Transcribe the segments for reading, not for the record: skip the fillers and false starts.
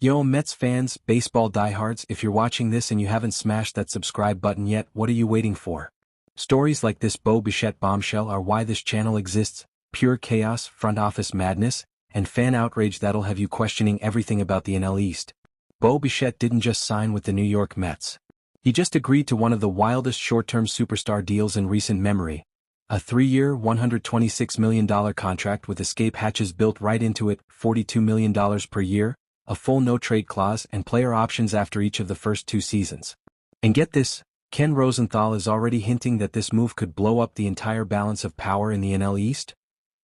Yo, Mets fans, baseball diehards, if you're watching this and you haven't smashed that subscribe button yet, what are you waiting for? Stories like this Bichette bombshell are why this channel exists, pure chaos, front office madness, and fan outrage that'll have you questioning everything about the NL East. Bichette didn't just sign with the New York Mets. He just agreed to one of the wildest short-term superstar deals in recent memory. A 3-year, $126 million contract with escape hatches built right into it, $42 million per year, a full no-trade clause and player options after each of the first 2 seasons. And get this, Ken Rosenthal is already hinting that this move could blow up the entire balance of power in the NL East,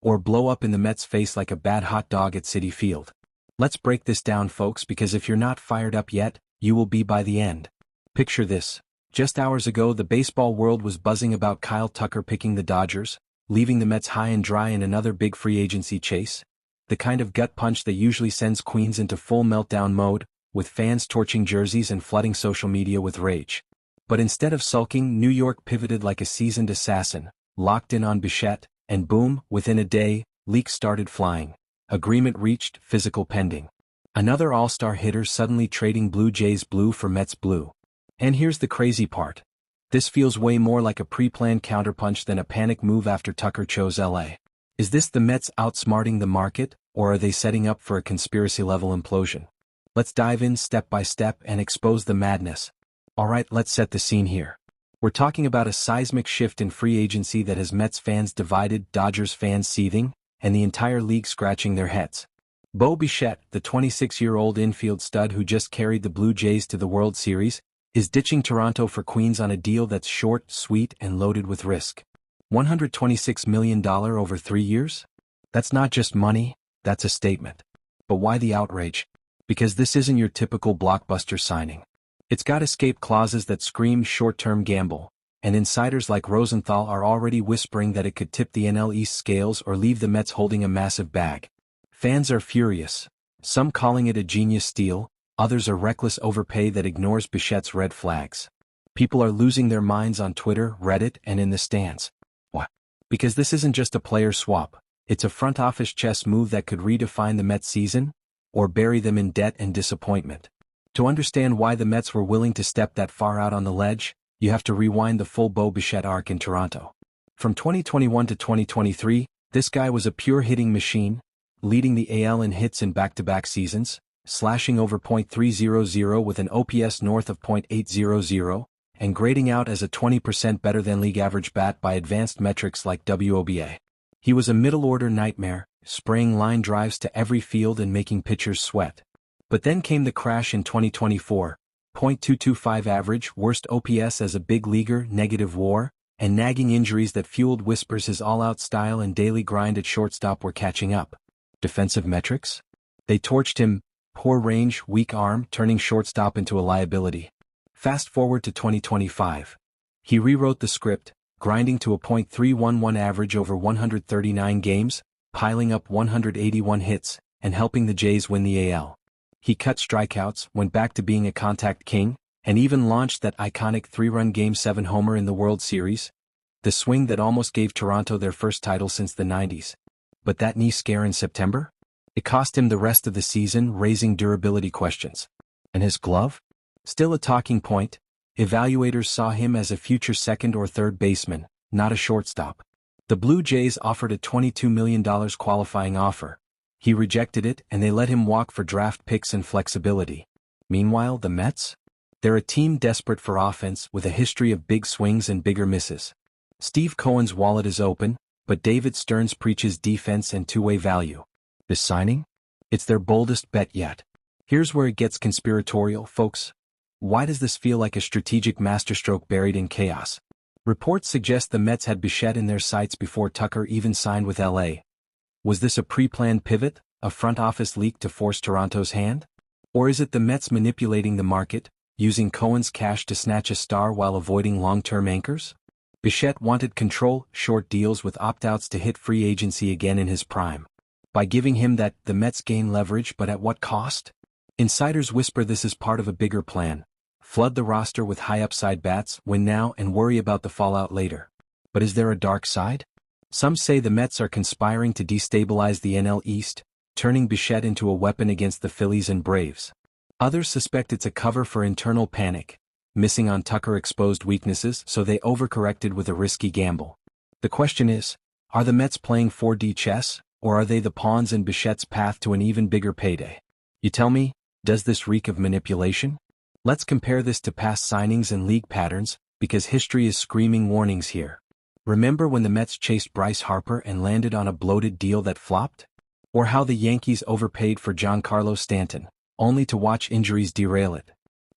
or blow up in the Mets' face like a bad hot dog at Citi Field. Let's break this down, folks, because if you're not fired up yet, you will be by the end. Picture this. Just hours ago, the baseball world was buzzing about Kyle Tucker picking the Dodgers, leaving the Mets high and dry in another big free agency chase. The kind of gut punch that usually sends Queens into full meltdown mode, with fans torching jerseys and flooding social media with rage. But instead of sulking, New York pivoted like a seasoned assassin, locked in on Bichette, and boom, within a day, leaks started flying. Agreement reached, physical pending. Another all-star hitter suddenly trading Blue Jays blue for Mets blue. And here's the crazy part. This feels way more like a pre-planned counterpunch than a panic move after Tucker chose LA. Is this the Mets outsmarting the market, or are they setting up for a conspiracy-level implosion? Let's dive in step by step and expose the madness. Alright, let's set the scene here. We're talking about a seismic shift in free agency that has Mets fans divided, Dodgers fans seething, and the entire league scratching their heads. Bichette, the 26-year-old infield stud who just carried the Blue Jays to the World Series, is ditching Toronto for Queens on a deal that's short, sweet, and loaded with risk. $126 million over 3 years? That's not just money, that's a statement. But why the outrage? Because this isn't your typical blockbuster signing. It's got escape clauses that scream short-term gamble, and insiders like Rosenthal are already whispering that it could tip the NL East scales or leave the Mets holding a massive bag. Fans are furious, some calling it a genius steal, others a reckless overpay that ignores Bichette's red flags. People are losing their minds on Twitter, Reddit, and in the stands. Why? Because this isn't just a player swap, it's a front office chess move that could redefine the Mets season, or bury them in debt and disappointment. To understand why the Mets were willing to step that far out on the ledge, you have to rewind the full Bichette arc in Toronto. From 2021 to 2023, this guy was a pure hitting machine, leading the AL in hits in back-to-back seasons, slashing over .300 with an OPS north of .800, and grading out as a 20% better than league average bat by advanced metrics like WOBA. He was a middle-order nightmare, spraying line drives to every field and making pitchers sweat. But then came the crash in 2024, .225 average, worst OPS as a big leaguer, negative WAR, and nagging injuries that fueled whispers his all-out style and daily grind at shortstop were catching up. Defensive metrics? They torched him, poor range, weak arm, turning shortstop into a liability. Fast forward to 2025. He rewrote the script, grinding to a .311 average over 139 games, piling up 181 hits, and helping the Jays win the AL. He cut strikeouts, went back to being a contact king, and even launched that iconic 3-run Game 7 homer in the World Series, the swing that almost gave Toronto their first title since the 90s. But that knee scare in September? It cost him the rest of the season, raising durability questions. And his glove? Still a talking point, evaluators saw him as a future second or third baseman, not a shortstop. The Blue Jays offered a $22 million qualifying offer. He rejected it and they let him walk for draft picks and flexibility. Meanwhile, the Mets? They're a team desperate for offense with a history of big swings and bigger misses. Steve Cohen's wallet is open, but David Stearns preaches defense and two-way value. This signing? It's their boldest bet yet. Here's where it gets conspiratorial, folks. Why does this feel like a strategic masterstroke buried in chaos? Reports suggest the Mets had Bichette in their sights before Tucker even signed with LA. Was this a pre-planned pivot, a front office leak to force Toronto's hand? Or is it the Mets manipulating the market, using Cohen's cash to snatch a star while avoiding long-term anchors? Bichette wanted control, short deals with opt-outs to hit free agency again in his prime. By giving him that, the Mets gain leverage, but at what cost? Insiders whisper this is part of a bigger plan. Flood the roster with high-upside bats, win now and worry about the fallout later. But is there a dark side? Some say the Mets are conspiring to destabilize the NL East, turning Bichette into a weapon against the Phillies and Braves. Others suspect it's a cover for internal panic. Missing on Tucker exposed weaknesses, so they overcorrected with a risky gamble. The question is, are the Mets playing 4D chess, or are they the pawns in Bichette's path to an even bigger payday? You tell me, does this reek of manipulation? Let's compare this to past signings and league patterns, because history is screaming warnings here. Remember when the Mets chased Bryce Harper and landed on a bloated deal that flopped? Or how the Yankees overpaid for Giancarlo Stanton, only to watch injuries derail it?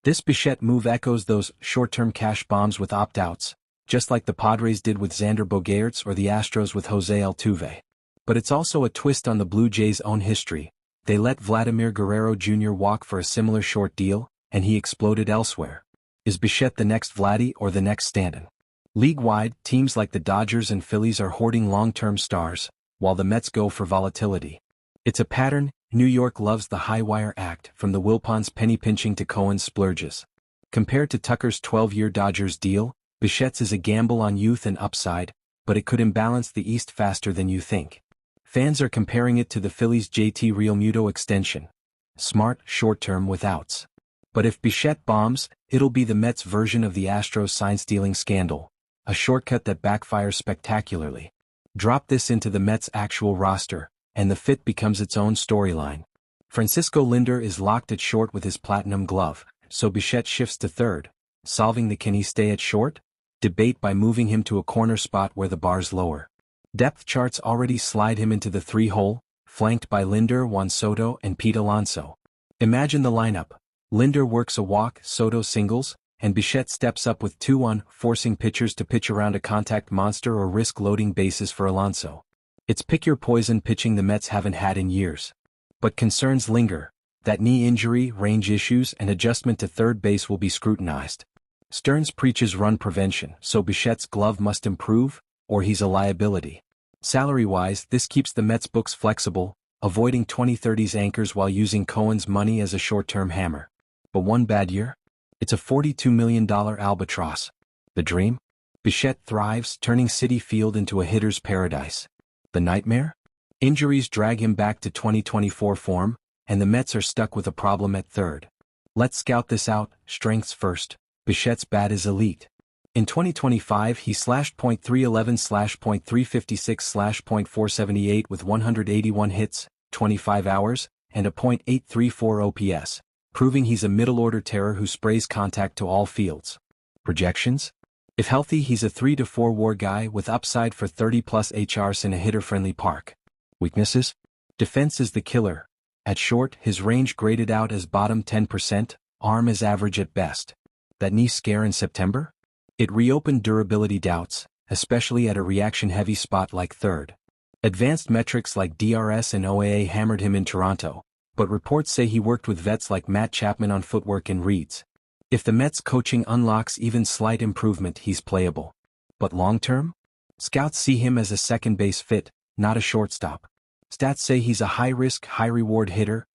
This Bichette move echoes those short-term cash bombs with opt-outs, just like the Padres did with Xander Bogaerts or the Astros with Jose Altuve. But it's also a twist on the Blue Jays' own history. They let Vladimir Guerrero Jr. walk for a similar short deal, and he exploded elsewhere. Is Bichette the next Vladdy or the next Stanton? League-wide, teams like the Dodgers and Phillies are hoarding long-term stars, while the Mets go for volatility. It's a pattern. New York loves the high-wire act, from the Wilpons penny-pinching to Cohen's splurges. Compared to Tucker's 12-year Dodgers deal, Bichette's is a gamble on youth and upside, but it could imbalance the East faster than you think. Fans are comparing it to the Phillies' JT Realmuto extension. Smart, short-term with outs. But if Bichette bombs, it'll be the Mets' version of the Astros sign-stealing scandal, a shortcut that backfires spectacularly. Drop this into the Mets' actual roster, and the fit becomes its own storyline. Francisco Lindor is locked at short with his platinum glove, so Bichette shifts to third, solving the "can he stay at short?" debate by moving him to a corner spot where the bar's lower. Depth charts already slide him into the 3-hole, flanked by Lindor, Juan Soto, and Pete Alonso. Imagine the lineup. Lindor works a walk, Soto singles, and Bichette steps up with 2-1, forcing pitchers to pitch around a contact monster or risk loading bases for Alonso. It's pick your poison pitching the Mets haven't had in years. But concerns linger. That knee injury, range issues, and adjustment to third base will be scrutinized. Stearns preaches run prevention, so Bichette's glove must improve, or he's a liability. Salary-wise, this keeps the Mets' books flexible, avoiding 2030s anchors while using Cohen's money as a short-term hammer. But one bad year? It's a $42 million albatross. The dream? Bichette thrives, turning Citi Field into a hitter's paradise. The nightmare? Injuries drag him back to 2024 form, and the Mets are stuck with a problem at third. Let's scout this out. Strengths first. Bichette's bat is elite. In 2025 he slashed .311/.356/.478 with 181 hits, 25 hours, and a .834 OPS, proving he's a middle-order terror who sprays contact to all fields. Projections? If healthy he's a 3 to 4 WAR guy with upside for 30-plus HRs in a hitter-friendly park. Weaknesses? Defense is the killer. At short, his range graded out as bottom 10%, arm is average at best. That knee scare in September? It reopened durability doubts, especially at a reaction-heavy spot like third. Advanced metrics like DRS and OAA hammered him in Toronto, but reports say he worked with vets like Matt Chapman on footwork and reads. If the Mets coaching unlocks even slight improvement, he's playable. But long-term? Scouts see him as a second-base fit, not a shortstop. Stats say he's a high-risk, high-reward hitter,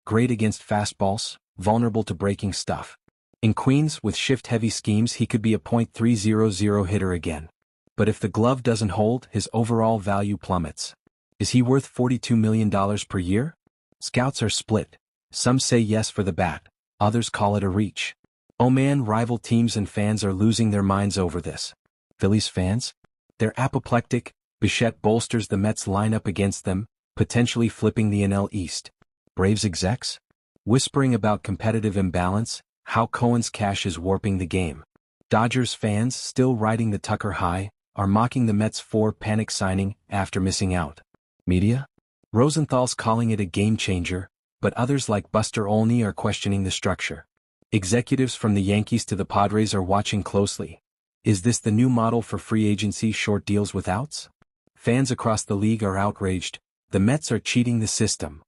great against fastballs, vulnerable to breaking stuff. In Queens, with shift-heavy schemes he could be a .300 hitter again. But if the glove doesn't hold, his overall value plummets. Is he worth $42 million per year? Scouts are split. Some say yes for the bat, others call it a reach. Oh man, rival teams and fans are losing their minds over this. Phillies fans? They're apoplectic. Bichette bolsters the Mets lineup against them, potentially flipping the NL East. Braves execs? Whispering about competitive imbalance, how Cohen's cash is warping the game. Dodgers fans, still riding the Tucker high, are mocking the Mets for panic signing after missing out. Media? Rosenthal's calling it a game-changer, but others like Buster Olney are questioning the structure. Executives from the Yankees to the Padres are watching closely. Is this the new model for free agency, short deals with outs? Fans across the league are outraged. The Mets are cheating the system.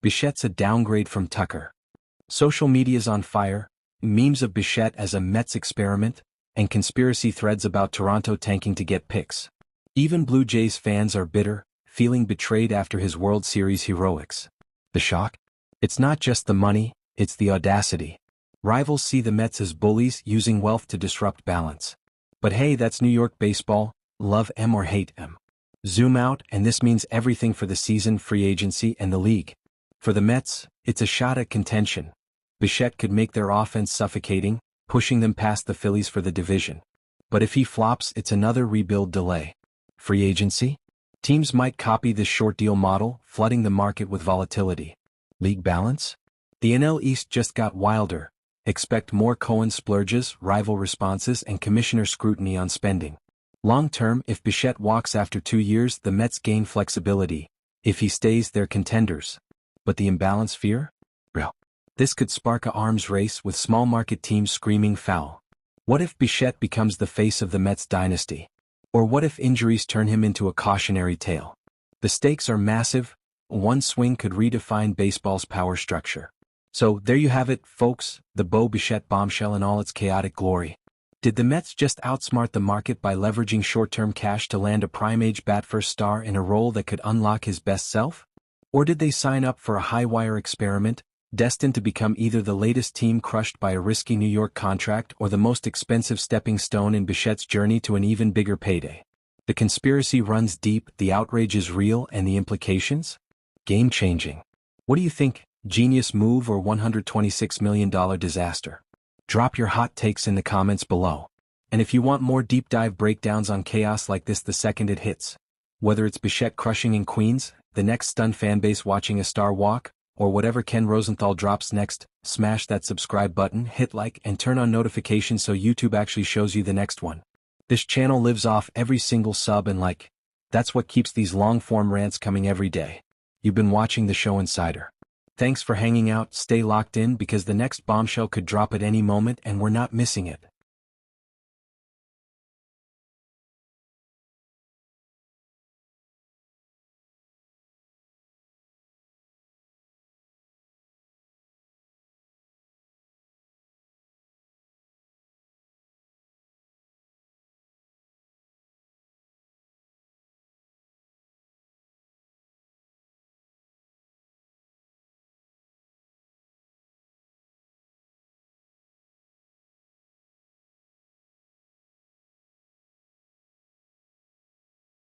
Bichette's a downgrade from Tucker. Social media's on fire. Memes of Bichette as a Mets experiment, and conspiracy threads about Toronto tanking to get picks. Even Blue Jays fans are bitter, feeling betrayed after his World Series heroics. The shock? It's not just the money, it's the audacity. Rivals see the Mets as bullies using wealth to disrupt balance. But hey, that's New York baseball, love M or hate M. Zoom out, and this means everything for the season, free agency, and the league. For the Mets, it's a shot at contention. Bichette could make their offense suffocating, pushing them past the Phillies for the division. But if he flops, it's another rebuild delay. Free agency? Teams might copy this short deal model, flooding the market with volatility. League balance? The NL East just got wilder. Expect more Cohen splurges, rival responses, and commissioner scrutiny on spending. Long-term, if Bichette walks after 2 years, the Mets gain flexibility. If he stays, they're contenders. But the imbalance fear? Well, this could spark a arms race with small market teams screaming foul. What if Bichette becomes the face of the Mets dynasty? Or what if injuries turn him into a cautionary tale? The stakes are massive. One swing could redefine baseball's power structure. So there you have it, folks, the Bo Bichette bombshell in all its chaotic glory. Did the Mets just outsmart the market by leveraging short-term cash to land a prime-age bat-first star in a role that could unlock his best self? Or did they sign up for a high-wire experiment, destined to become either the latest team crushed by a risky New York contract or the most expensive stepping stone in Bichette's journey to an even bigger payday? The conspiracy runs deep, the outrage is real, and the implications? Game-changing. What do you think? Genius move or $126 million disaster? Drop your hot takes in the comments below. And if you want more deep dive breakdowns on chaos like this the second it hits, whether it's Bichette crushing in Queens, the next stunned fanbase watching a star walk, or whatever Ken Rosenthal drops next, smash that subscribe button, hit like, and turn on notifications so YouTube actually shows you the next one. This channel lives off every single sub and like. That's what keeps these long-form rants coming every day. You've been watching the show Insider. Thanks for hanging out, stay locked in because the next bombshell could drop at any moment and we're not missing it.